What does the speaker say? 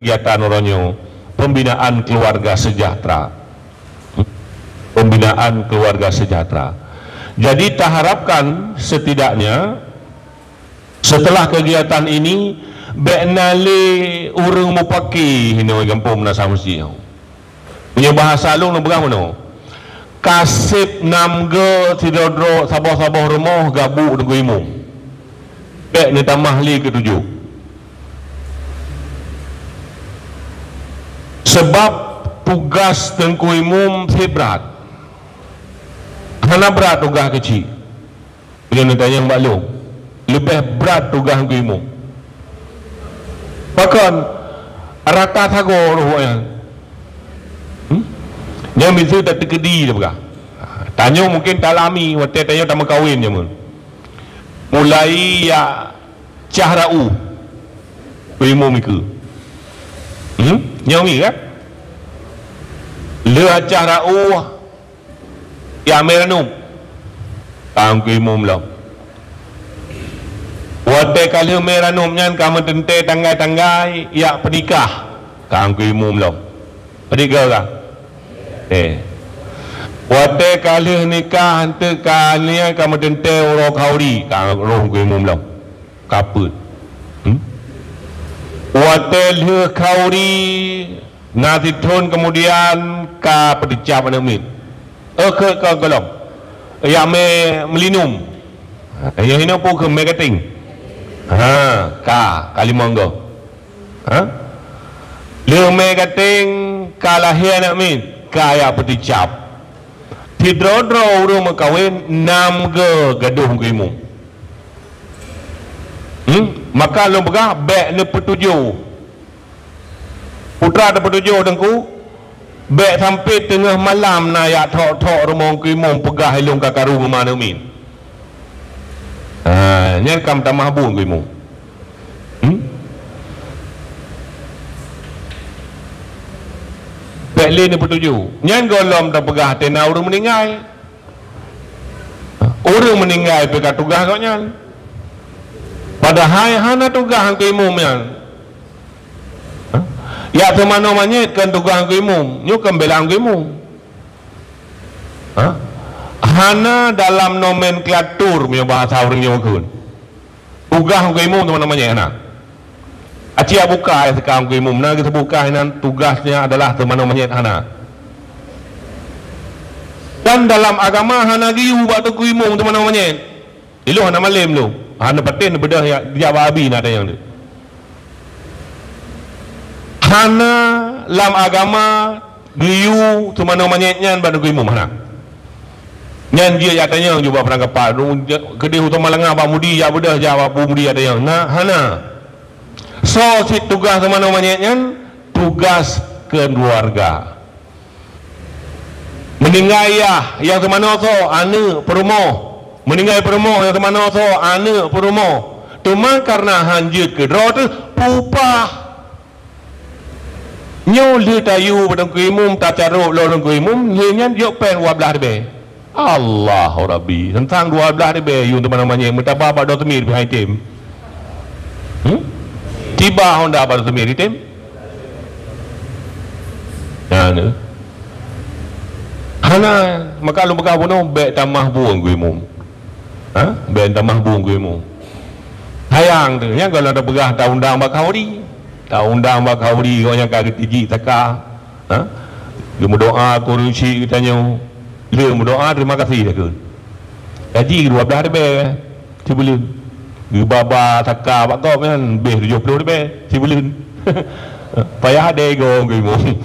kegiatan oronyo pembinaan keluarga sejahtera. Pembinaan keluarga sejahtera. Jadi tak harapkan setidaknya setelah kegiatan ini beknali urang mupaki ini orang kampung menasa mesti punya bahasa lu nak berapa no kasip namge tidodro sabah-sabah rumah gabu dengan imum bek ni tambah li ketujuh sebab tugas tengku imum berat. Mana berat tugas kecil? Bila nak tanya Mbak Long, lebih berat tugas tengku imum. Bahkan rata thago roh yang yang bisa tak terkedi dia berah. Tanya mungkin tak lami, waktu tanya tak makawin je mun. Mulai ya cahrau imum itu. Nyawi kan? Le cahrau ya meranum tangku imum lah waktu kali meranum nyan kamu tente tanggai-tanggai ya pernikah tangku imum lah pernikah lah waktu kali nikah hantu kali kamu tente orang kauri tangku imum lah kaput waktu le kauri nanti turun kemudian ka pedicap anamin ke golong yang melinum yang ini pun ke marketing kali monggo le marketing kalahir nak min kaya peticap tidrodro urung makawin 6 gaduh ke imum maka lo begah bek ne petujuh putra ada petujuh dengku bek sampai tengah malam na ya tok-tok rumah imum pegah ilung kakaru mana min nyan kam tamah bun imum bek le ni petuju nyan golom dah pegah tena urang meninggal pekat tugas kau nyan padahal hana tugas ke imum nyan ya semana manyet kan tugas ke imum nyukam belang ke imum hana dalam nomenklatur punya bahasa orang yang kun tugas ke imum semana manyet hana acia buka sekarang ke imum nah kita buka nan tugasnya adalah semana manyet hana dan dalam agama hana giu buat ke imum semana manyet ilu hana malim lu hana patin bedah ya dia babi nak ada yang tu hana lam agama giu cuma namanya nyan pada imum hana nyan dia ya tanya juga pernah kepal kedih utama lengah pak mudi ya bedah jawab bu mudi ada yang nah hana so si tugas sama namanya nyan tugas keluarga meninggal ya yang semana so ane perumoh meninggal perumoh yang semana so ane perumoh cuma karena hanjut ke draw tu pupah nyo le tayu pada imum tak caruk lo imum nyen yok pen 12 be Allah Rabbi tentang 12 be yu teman namanya mentaba pada temir behind tim tiba honda pada temir tim ne hana maka lu bekah bono be tamah buang imum be tamah buang imum hayang tu yang kalau ada begah undang bakawri undang bakawri kau yang kagak tiji taka dia berdoa korusi katanya dia berdoa terima kasih dia ke gaji 12 be cibulun dia baba taka bak kau kan be 70 be cibulun payah ada go ngimum